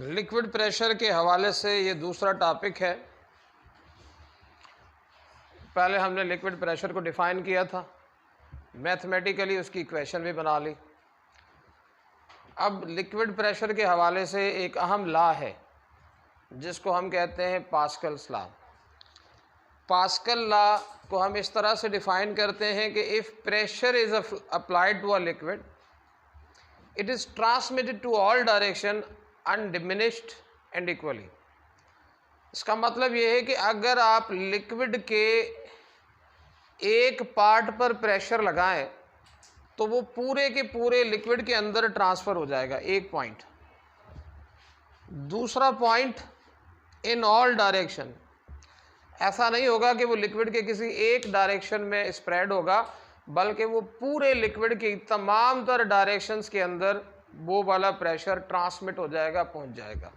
Liquid pressure के हवाले से ये दूसरा टॉपिक है। पहले हमने लिक्विड प्रेशर को डिफ़ाइन किया था, मैथमेटिकली उसकी इक्वेशन भी बना ली। अब लिक्विड प्रेशर के हवाले से एक अहम लॉ है जिसको हम कहते हैं पास्कल्स लॉ। पास्कल लॉ को हम इस तरह से डिफ़ाइन करते हैं कि if pressure is applied to a liquid it is transmitted to all direction undiminished and equally. इसका मतलब ये है कि अगर आप लिक्विड के एक पार्ट पर प्रेशर लगाएं तो वो पूरे के पूरे लिक्विड के अंदर ट्रांसफ़र हो जाएगा, एक पॉइंट। दूसरा पॉइंट, इन ऑल डायरेक्शन। ऐसा नहीं होगा कि वो लिक्विड के किसी एक डायरेक्शन में स्प्रेड होगा, बल्कि वो पूरे लिक्विड की तमाम तर डायरेक्शंस के अंदर वो वाला प्रेशर ट्रांसमिट हो जाएगा, पहुंच जाएगा।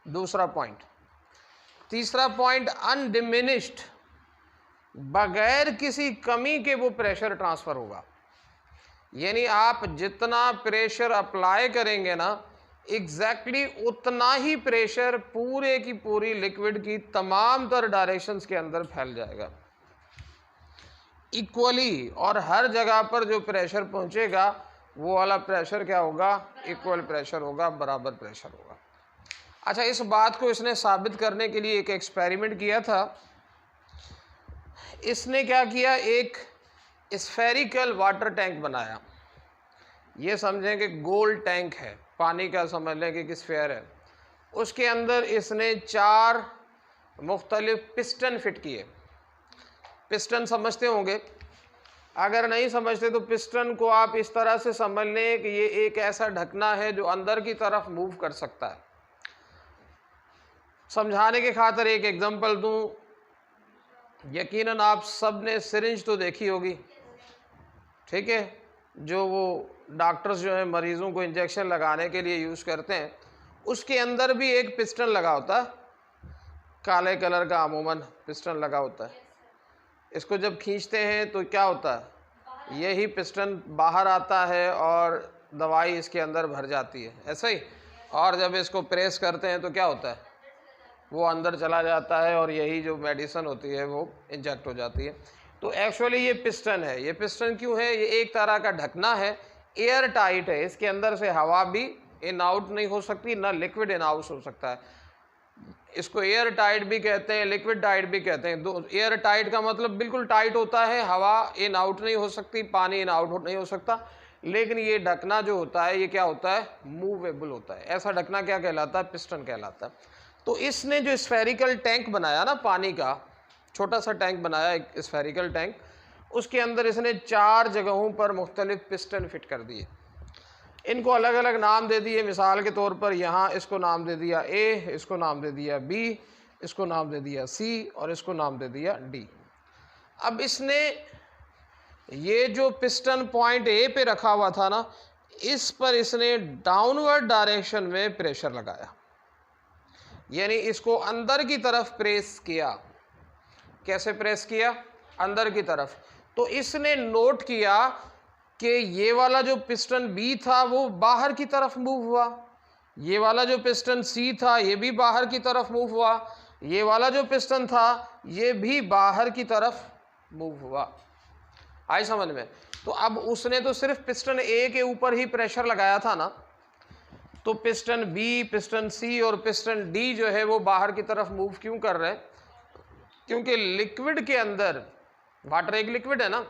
दूसरा पॉइंट। तीसरा पॉइंट, अनडिमिनिश्ड, बगैर किसी कमी के वो प्रेशर ट्रांसफ़र होगा। यानी आप जितना प्रेशर अप्लाई करेंगे ना, एग्जैक्टली उतना ही प्रेशर पूरे की पूरी लिक्विड की तमाम तर डायरेक्शंस के अंदर फैल जाएगा इक्वली, और हर जगह पर जो प्रेशर पहुंचेगा वो वाला प्रेशर क्या होगा? इक्वल प्रेशर होगा, बराबर प्रेशर होगा। अच्छा, इस बात को इसने साबित करने के लिए एक एक्सपेरिमेंट किया था। इसने क्या किया, एक स्फेरिकल वाटर टैंक बनाया। ये समझें कि गोल टैंक है, पानी का समझ लें कि स्फेयर है। उसके अंदर इसने 4 मुख्तलिफ पिस्टन फिट किए। पिस्टन समझते होंगे, अगर नहीं समझते तो पिस्टन को आप इस तरह से समझ लें कि ये एक ऐसा ढकना है जो अंदर की तरफ मूव कर सकता है। समझाने के खातिर एक एग्जांपल दूं, यकीनन आप सब ने सिरिंज तो देखी होगी, ठीक है, जो वो डॉक्टर्स जो हैं मरीज़ों को इंजेक्शन लगाने के लिए यूज़ करते हैं। उसके अंदर भी एक पिस्टन लगा होता है, काले कलर का अमूमन पिस्टन लगा होता है। इसको जब खींचते हैं तो क्या होता है, यही पिस्टन बाहर आता है और दवाई इसके अंदर भर जाती है, ऐसा ही। और जब इसको प्रेस करते हैं तो क्या होता है, वो अंदर चला जाता है और यही जो मेडिसिन होती है वो इंजेक्ट हो जाती है। तो एक्चुअली ये पिस्टन है। ये पिस्टन क्यों है? ये एक तरह का ढकना है, एयर टाइट है। इसके अंदर से हवा भी इन आउट नहीं हो सकती, ना लिक्विड इन आउट हो सकता है। इसको एयर टाइट भी कहते हैं, लिक्विड टाइट भी कहते हैं। दो, एयर टाइट का मतलब बिल्कुल टाइट होता है, हवा इन आउट नहीं हो सकती, पानी इन आउट नहीं हो सकता। लेकिन ये ढकना जो होता है ये क्या होता है? मूवेबल होता है। ऐसा ढकना क्या कहलाता है? पिस्टन कहलाता है। तो इसने जो स्फेरिकल टैंक बनाया ना, पानी का छोटा सा टैंक बनाया, एक स्फेरिकल टैंक, उसके अंदर इसने 4 जगहों पर मुख्तलिफ पिस्टन फिट कर दिए। इनको अलग अलग नाम दे दिए। मिसाल के तौर पर यहाँ इसको नाम दे दिया ए, इसको नाम दे दिया बी, इसको नाम दे दिया सी और इसको नाम दे दिया डी। अब इसने ये जो पिस्टन पॉइंट ए पे रखा हुआ था ना, इस पर इसने डाउनवर्ड डायरेक्शन में प्रेशर लगाया, यानी इसको अंदर की तरफ प्रेस किया। कैसे प्रेस किया? अंदर की तरफ। तो इसने नोट किया कि ये वाला जो पिस्टन बी था वो बाहर की तरफ मूव हुआ, ये वाला जो पिस्टन सी था ये भी बाहर की तरफ मूव हुआ, ये वाला जो पिस्टन था ये भी बाहर की तरफ मूव हुआ। आई समझ में? तो अब उसने तो सिर्फ पिस्टन ए के ऊपर ही प्रेशर लगाया था ना, तो पिस्टन बी, पिस्टन सी और पिस्टन डी जो है वो बाहर की तरफ मूव क्यों कर रहे हैं? क्योंकि लिक्विड के अंदर, वाटर एक लिक्विड है ना,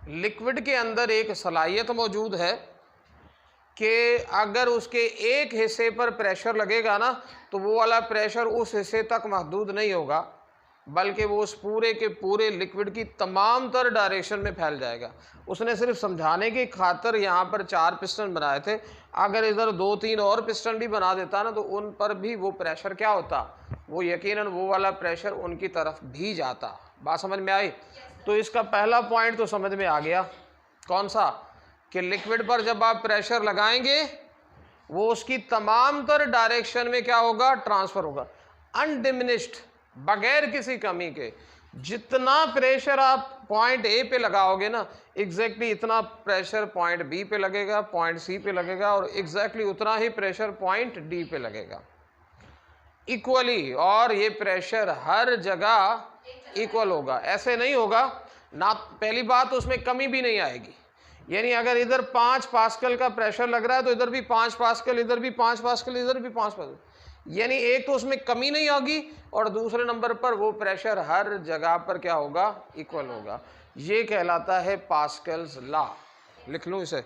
लिक्विड के अंदर एक सलाहियत मौजूद है कि अगर उसके एक हिस्से पर प्रेशर लगेगा ना तो वो वाला प्रेशर उस हिस्से तक महदूद नहीं होगा, बल्कि वो उस पूरे के पूरे लिक्विड की तमाम तर डायरेक्शन में फैल जाएगा। उसने सिर्फ समझाने की खातिर यहाँ पर 4 पिस्टन बनाए थे। अगर इधर 2-3 और पिस्टन भी बना देता ना तो उन पर भी वो प्रेशर क्या होता, वो यकीनन वो वाला प्रेशर उनकी तरफ भी जाता। बात समझ में आई? तो इसका पहला पॉइंट तो समझ में आ गया। कौन सा? कि लिक्विड पर जब आप प्रेशर लगाएंगे वो उसकी तमाम तर डायरेक्शन में क्या होगा? ट्रांसफ़र होगा, अनडिमिनिश्ड, बगैर किसी कमी के। जितना प्रेशर आप पॉइंट ए पे लगाओगे ना, एग्जैक्टली इतना प्रेशर पॉइंट बी पे लगेगा, पॉइंट सी पे लगेगा, और एग्जैक्टली उतना ही प्रेशर पॉइंट डी पे लगेगा इक्वली, और ये प्रेशर हर जगह इक्वल होगा। ऐसे नहीं होगा ना, पहली बात उसमें कमी भी नहीं आएगी, यानी अगर इधर 5 पास्कल का प्रेशर लग रहा है तो इधर भी 5 पास्कल, इधर भी 5 पास्कल, इधर भी 5 पास्कल, यानी एक तो उसमें कमी नहीं होगी, और दूसरे नंबर पर वो प्रेशर हर जगह पर क्या होगा, इक्वल होगा। ये कहलाता है पास्कल्स लॉ। लिख लूँ इसे।